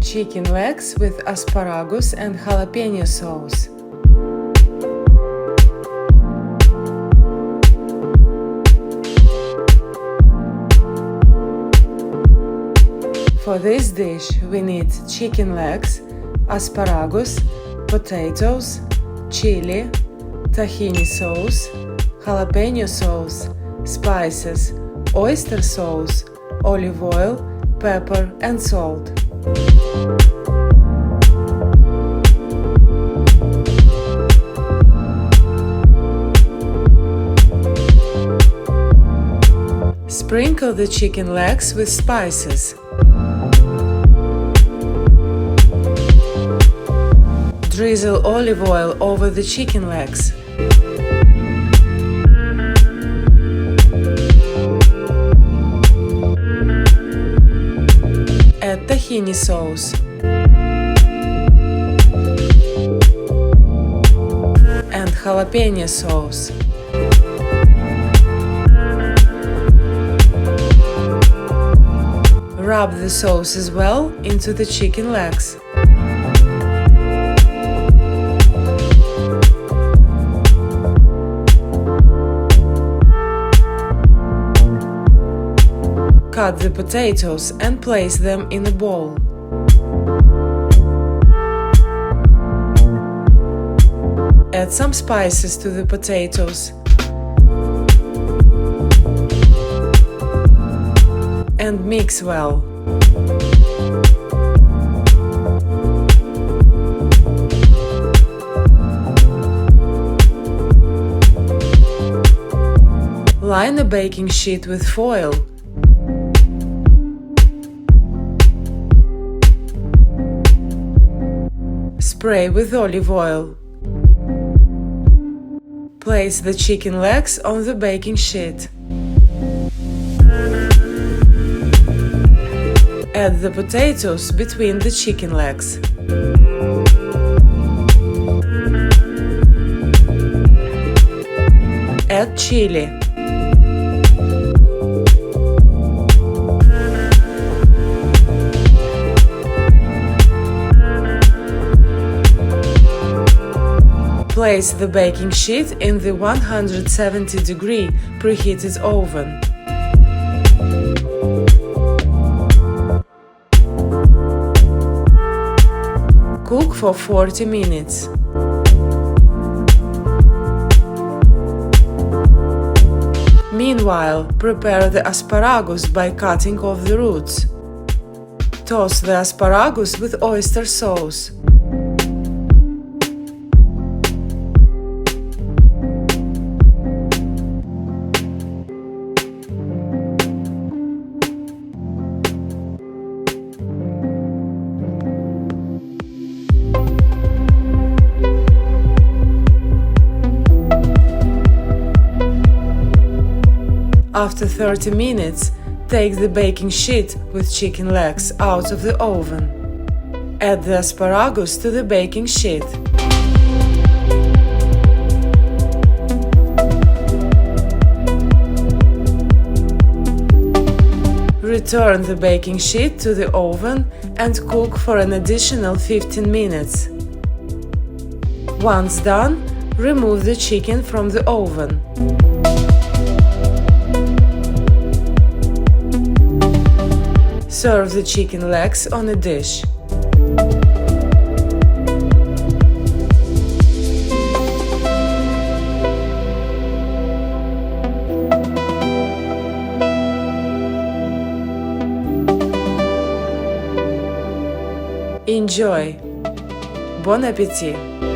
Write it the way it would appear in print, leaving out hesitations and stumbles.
chicken legs with asparagus and jalapeño sauce. For this dish, we need chicken legs, asparagus, potatoes, chili, tahini sauce, jalapeño sauce, spices, oyster sauce, olive oil, pepper and salt. Sprinkle the chicken legs with spices. Drizzle olive oil over the chicken legs. Add tahini sauce and jalapeño sauce. Rub the sauces well into the chicken legs. Cut the potatoes and place them in a bowl. Add some spices to the potatoes and mix well. Line a baking sheet with foil. Spray with olive oil. Place the chicken legs on the baking sheet. Add the potatoes between the chicken legs. Add chili. Place the baking sheet in the 170-degree preheated oven. Cook for 40 minutes. Meanwhile, prepare the asparagus by cutting off the roots. Toss the asparagus with oyster sauce. After 30 minutes, take the baking sheet with chicken legs out of the oven. Add the asparagus to the baking sheet. Return the baking sheet to the oven and cook for an additional 15 minutes. Once done, remove the chicken from the oven. Serve the chicken legs on a dish. Enjoy! Bon appétit!